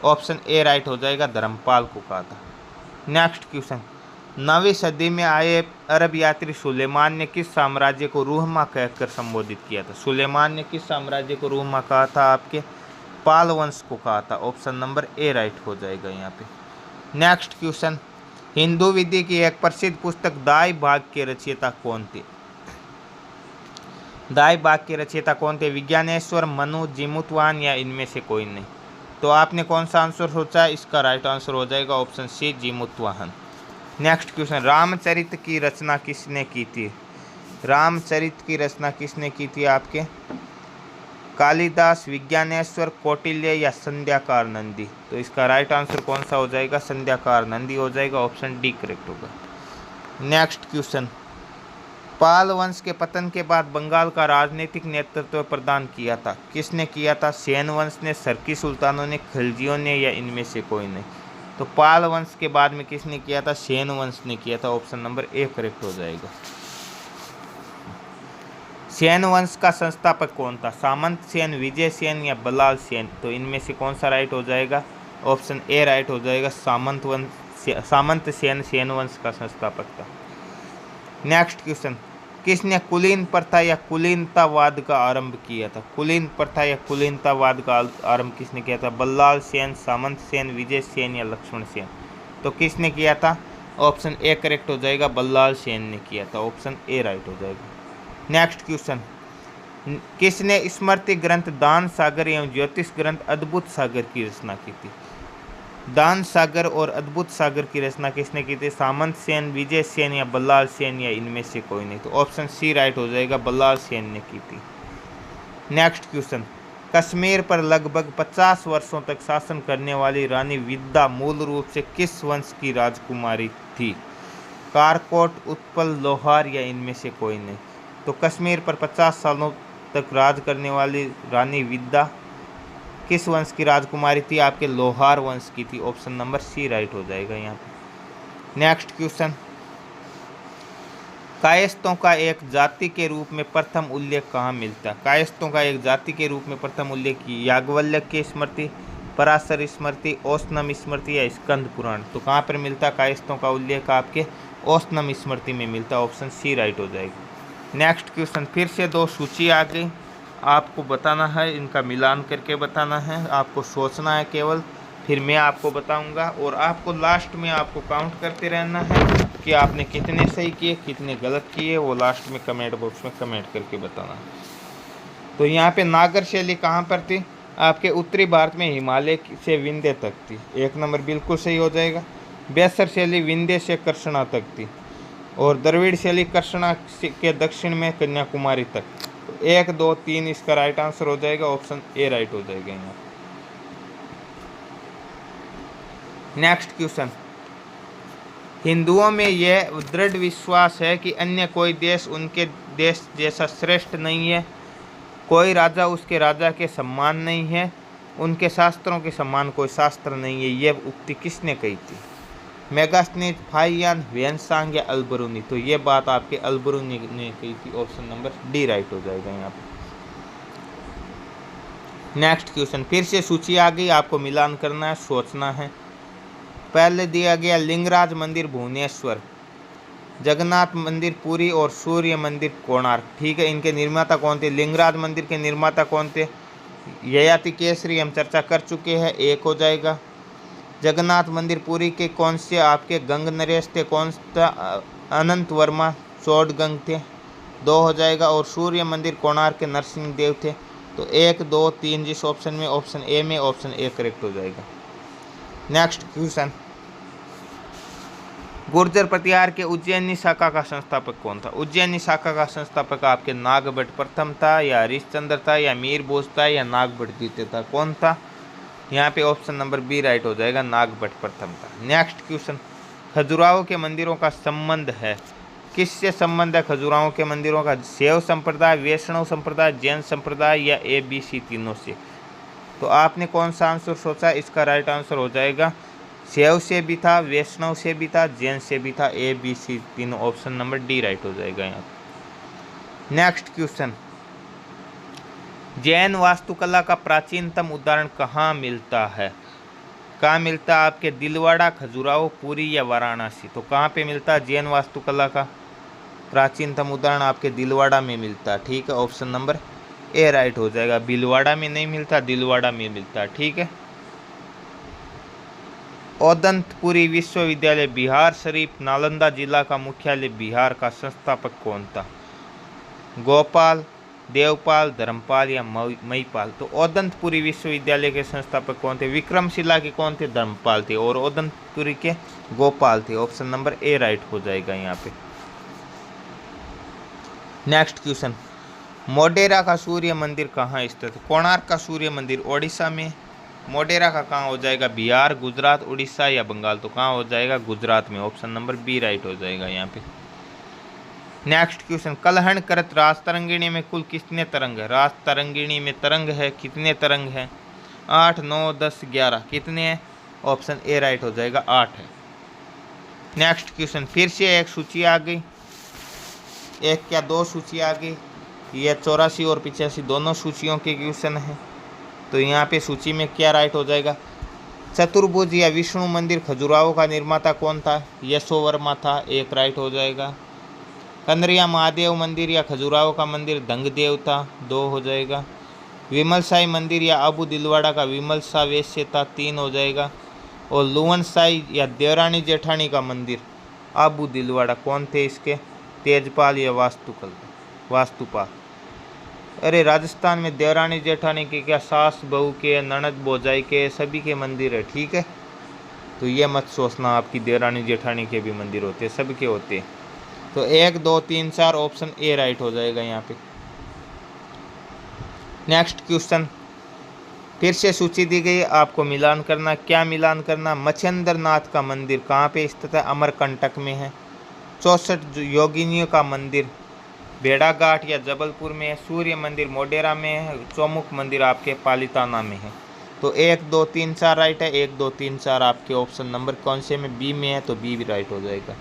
ऑप्शन ए राइट हो जाएगा, धर्मपाल को कहा था। नेक्स्ट क्वेश्चन, 9वीं सदी में आए अरब यात्री सुलेमान ने किस साम्राज्य को रूहमा कहकर संबोधित किया था? सुलेमान ने किस साम्राज्य को रूहमा कहा था? आपके पाल वंश को कहा था। ऑप्शन नंबर ए राइट हो जाएगा यहाँ पे। नेक्स्ट क्वेश्चन, हिंदू विधि की एक प्रसिद्ध पुस्तक दाई भाग के रचयिता कौन थे? दाई भाग के रचयिता कौन थे? विज्ञानेश्वर, मनु, जीमूतवाहन या इनमें से कोई नहीं? तो आपने कौन सा आंसर सोचा? इसका राइट आंसर हो जाएगा option C, Jimutavahana. Next question, Ramcharit की रचना किसने की थी? रामचरित की रचना किसने की थी? आपके कालिदास, विज्ञानेश्वर, कौटिल्य या संध्याकार नंदी? तो इसका राइट आंसर कौन सा हो जाएगा? संध्याकार नंदी हो जाएगा। ऑप्शन डी करेक्ट होगा। नेक्स्ट क्वेश्चन, पाल वंश के पतन के बाद बंगाल का राजनीतिक नेतृत्व प्रदान किया था? किसने किया था? सेन वंश ने, सरकी सुल्तानों ने, खिलजियों ने या इनमें से कोई नहीं? तो पाल वंश के बाद में किसने किया था? सेन वंश ने किया था। ऑप्शन नंबर ए करेक्ट हो जाएगा। सेन वंश का संस्थापक कौन था? सामंत सेन, विजय सेन या बल्लाल सेन? तो इनमें से कौन सा राइट हो जाएगा? ऑप्शन ए राइट हो जाएगा, सामंत सेन सेन वंश का संस्थापक था। नेक्स्ट क्वेश्चन, किसने कुलीन प्रथा या कुलीनतावाद का आरंभ किया था? कुलीन प्रथा या कुलीनतावाद का आरंभ किसने किया था? बल्लाल सेन, सामंत सेन, विजय सेन या लक्ष्मण सेन? तो किसने किया था? ऑप्शन ए करेक्ट हो जाएगा, बल्लाल सेन ने किया था। ऑप्शन ए राइट हो जाएगा। नेक्स्ट क्वेश्चन, किसने स्मृति ग्रंथ दान सागर एवं ज्योतिष ग्रंथ अद्भुत सागर की रचना की थी? दान सागर और अद्भुत सागर की रचना किसने की थी? सामंत सेन, विजय सेन या बल्लाल सेन या इनमें से कोई नहीं? तो ऑप्शन सी राइट हो जाएगा, बल्लाल सेन ने की थी। नेक्स्ट क्वेश्चन, कश्मीर पर लगभग 50 वर्षों तक शासन करने वाली रानी विद्या मूल रूप से किस वंश की राजकुमारी थी? कारकोट, उत्पल, लोहार या इनमें से कोई नहीं। तो कश्मीर पर 50 सालों तक राज करने वाली रानी विद्या किस वंश की राजकुमारी थी? आपके लोहार वंश की थी। ऑप्शन नंबर सी राइट हो जाएगा यहाँ पे। नेक्स्ट क्वेश्चन, कायस्थों का एक जाति के रूप में प्रथम उल्लेख कहाँ मिलता है? कायस्थों का एक जाति के रूप में प्रथम उल्लेख याज्ञवल्क्य की स्मृति, पराशर स्मृति, औसनम स्मृति या स्कंद पुराण। तो कहाँ पर मिलता है कायस्थों का उल्लेख? आपके औसनम स्मृति में मिलता है। ऑप्शन सी राइट हो जाएगी। नेक्स्ट क्वेश्चन, फिर से दो सूची आ गई, आपको बताना है, इनका मिलान करके बताना है, आपको सोचना है केवल, फिर मैं आपको बताऊंगा और आपको लास्ट में आपको काउंट करते रहना है कि आपने कितने सही किए कितने गलत किए, वो लास्ट में कमेंट बॉक्स में कमेंट करके बताना है। तो यहाँ पे नागर शैली कहाँ पर थी? आपके उत्तरी भारत में हिमालय से विंध्य तक थी। एक नंबर बिल्कुल सही हो जाएगा। बेसर शैली विंध्य से कृष्णा तक थी और द्रविड़ शैली कृष्णा के दक्षिण में कन्याकुमारी तक। तो 1, 2, 3 इसका राइट आंसर हो जाएगा। ऑप्शन ए राइट हो जाएगा यहाँ। नेक्स्ट क्वेश्चन, हिंदुओं में यह दृढ़ विश्वास है कि अन्य कोई देश उनके देश जैसा श्रेष्ठ नहीं है, कोई राजा उसके राजा के सम्मान नहीं है, उनके शास्त्रों के सम्मान कोई शास्त्र नहीं है। यह उक्ति किसने कही थी? मेगास्थनीज, फाहियान, ह्वेनसांग या अलबरूनी। तो ये बात आपके अलबरूनी ने कही थी। ऑप्शन नंबर डी राइट हो जाएगा यहाँ पे। नेक्स्ट क्वेश्चन, फिर से सूची आ गई, आपको मिलान करना है, सोचना है। पहले दिया गया लिंगराज मंदिर भुवनेश्वर, जगन्नाथ मंदिर पुरी और सूर्य मंदिर कोणार्क। ठीक है, इनके निर्माता कौन थे? लिंगराज मंदिर के निर्माता कौन थे? ययाति केसरी, हम चर्चा कर चुके हैं, 1 हो जाएगा। जगन्नाथ मंदिर पुरी के कौन से? आपके गंग नरेश थे। कौन सा? अनंत वर्मा चौड़गंग थे, 2 हो जाएगा। और सूर्य मंदिर कोणार्क के नरसिंह देव थे। तो 1, 2, 3 जिस ऑप्शन में, ऑप्शन ए में, ऑप्शन ए करेक्ट हो जाएगा। नेक्स्ट क्वेश्चन, गुर्जर प्रतिहार के उज्जैनी शाखा का संस्थापक कौन था? उज्जैनी शाखा का संस्थापक आपके नागभट्ट प्रथम था या हरिश्चंद्र था या मीर बोस था या नागभट्ट द्वितीय था? कौन था? यहाँ पे ऑप्शन नंबर बी राइट हो जाएगा, नागभट्ट प्रथम था। नेक्स्ट क्वेश्चन, खजुराहो के मंदिरों का संबंध है, किससे संबंध है खजुराहो के मंदिरों का? शैव संप्रदाय, वैष्णव संप्रदाय, जैन संप्रदाय या ABC तीनों से? तो आपने कौन सा आंसर सोचा? इसका राइट आंसर हो जाएगा शैव से भी था, वैष्णव से भी था, जैन से भी था, ABC तीनों। ऑप्शन नंबर डी राइट हो जाएगा यहाँ। नेक्स्ट क्वेश्चन, जैन वास्तुकला का प्राचीनतम उदाहरण कहाँ मिलता है? कहाँ मिलता है? आपके दिलवाड़ा, खजुराहो, पुरी या वाराणसी। तो कहाँ पे मिलता है जैन वास्तुकला का प्राचीनतम उदाहरण? आपके दिलवाड़ा में मिलता है। ठीक है, ऑप्शन नंबर ए राइट हो जाएगा। भीलवाड़ा में नहीं मिलता, दिलवाड़ा में मिलता है। ठीक है। औदंतपुरी विश्वविद्यालय बिहार शरीफ नालंदा जिला का मुख्यालय बिहार का संस्थापक कौन था? गोपाल, देवपाल, धर्मपाल या महीपाल। तो औदंतपुरी विश्वविद्यालय के संस्थापक कौन थे? विक्रमशिला के कौन थे? धर्मपाल थे। और औदंतपुरी के गोपाल थे। ऑप्शन नंबर ए राइट हो जाएगा यहाँ पे। नेक्स्ट क्वेश्चन, मोढेरा का सूर्य मंदिर कहाँ स्थित है? कोणार्क का सूर्य मंदिर ओडिशा में, मोढेरा का कहाँ हो जाएगा? बिहार, गुजरात, उड़ीसा या बंगाल। तो कहाँ हो जाएगा? गुजरात में। ऑप्शन नंबर बी राइट हो जाएगा यहाँ पे। नेक्स्ट क्वेश्चन, कलहण करत राज तरंगिणी में कुल कितने तरंग है? राज तरंगिणी में तरंग है, कितने तरंग है? 8, 9, 10, 11। कितने हैं? ऑप्शन ए राइट हो जाएगा, 8 है। नेक्स्ट क्वेश्चन, फिर से एक सूची आ गई, एक क्या 2 सूची आ गई। ये 84 और 85 दोनों सूचियों के क्वेश्चन हैं। तो यहाँ पे सूची में क्या राइट हो जाएगा? चतुर्भुज या विष्णु मंदिर खजुराहो का निर्माता कौन था? यशोवर्मा था, 1 राइट हो जाएगा। कंदरिया महादेव मंदिर या खजुराहो का मंदिर दंगदेव था, 2 हो जाएगा। विमल साई मंदिर या अबू दिलवाड़ा का विमल सा वैश्य था, 3 हो जाएगा। और लुवन साई या देवरानी जेठानी का मंदिर अबू दिलवाड़ा, कौन थे इसके? तेजपाल या वास्तुपाल। अरे राजस्थान में देवरानी जेठानी के क्या सास बहू के, ननद भौजाई के, सभी के मंदिर है। ठीक है, तो ये मत सोचना आपकी देवरानी जेठानी के भी मंदिर होते हैं, सबके होते हैं। तो 1, 2, 3, 4 ऑप्शन ए राइट हो जाएगा यहाँ पे। नेक्स्ट क्वेश्चन, फिर से सूची दी गई, आपको मिलान करना। क्या मिलान करना? मत्स्येंद्र नाथ का मंदिर कहाँ पे स्थित है? अमरकंटक में है। 64 योगिनियों का मंदिर भेड़ाघाट या जबलपुर में है। सूर्य मंदिर मोढेरा में है। चौमुख मंदिर आपके पालिताना में है। तो 1 2 3 4 राइट है। 1 2 3 4 आपके ऑप्शन नंबर कौन से में? बी में है, तो बी भी राइट हो जाएगा।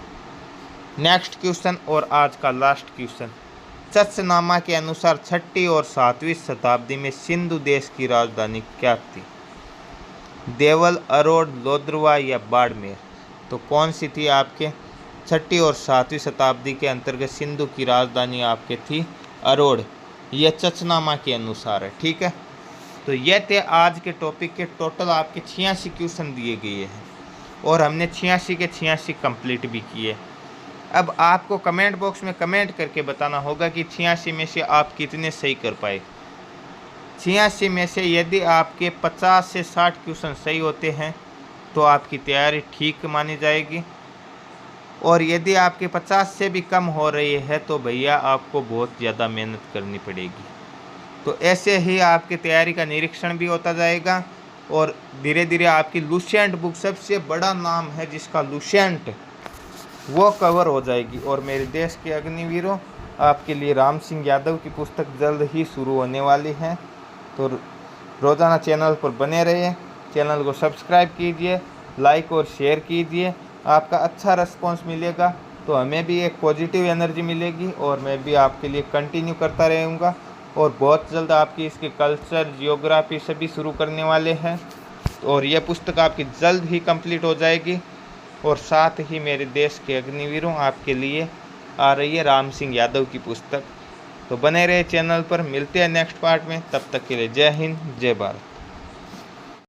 नेक्स्ट क्वेश्चन और आज का लास्ट क्वेश्चन। चचनामा के अनुसार 6वीं और 7वीं शताब्दी में सिंधु देश की राजधानी क्या थी? देवल, अरोड़, लोद्रवा या बाड़मेर? तो कौन सी थी आपके 6वीं और 7वीं शताब्दी के अंतर्गत सिंधु की राजधानी आपके थी? अरोड़। यह चचनामा के अनुसार है। ठीक है, तो ये थे आज के टॉपिक के टोटल आपके 86 क्वेश्चन दिए गए हैं और हमने 86 के 86 कंप्लीट भी किए। अब आपको कमेंट बॉक्स में कमेंट करके बताना होगा कि 86 में से आप कितने सही कर पाए। 86 में से यदि आपके 50 से 60 क्वेश्चन सही होते हैं तो आपकी तैयारी ठीक मानी जाएगी, और यदि आपके 50 से भी कम हो रही है तो भैया आपको बहुत ज़्यादा मेहनत करनी पड़ेगी। तो ऐसे ही आपकी तैयारी का निरीक्षण भी होता जाएगा और धीरे धीरे आपकी लुसेंट बुक, सबसे बड़ा नाम है जिसका लुसेंट, वो कवर हो जाएगी। और मेरे देश के अग्निवीरों, आपके लिए राम सिंह यादव की पुस्तक जल्द ही शुरू होने वाली है। तो रोज़ाना चैनल पर बने रहिए, चैनल को सब्सक्राइब कीजिए, लाइक और शेयर कीजिए। आपका अच्छा रिस्पॉन्स मिलेगा तो हमें भी एक पॉजिटिव एनर्जी मिलेगी और मैं भी आपके लिए कंटिन्यू करता रहूँगा। और बहुत जल्द आपकी इसके कल्चर, जियोग्राफी सभी शुरू करने वाले हैं और यह पुस्तक आपकी जल्द ही कंप्लीट हो जाएगी। और साथ ही मेरे देश के अग्निवीरों, आपके लिए आ रही है राम सिंह यादव की पुस्तक। तो बने रहे चैनल पर, मिलते हैं नेक्स्ट पार्ट में। तब तक के लिए जय हिंद, जय भारत।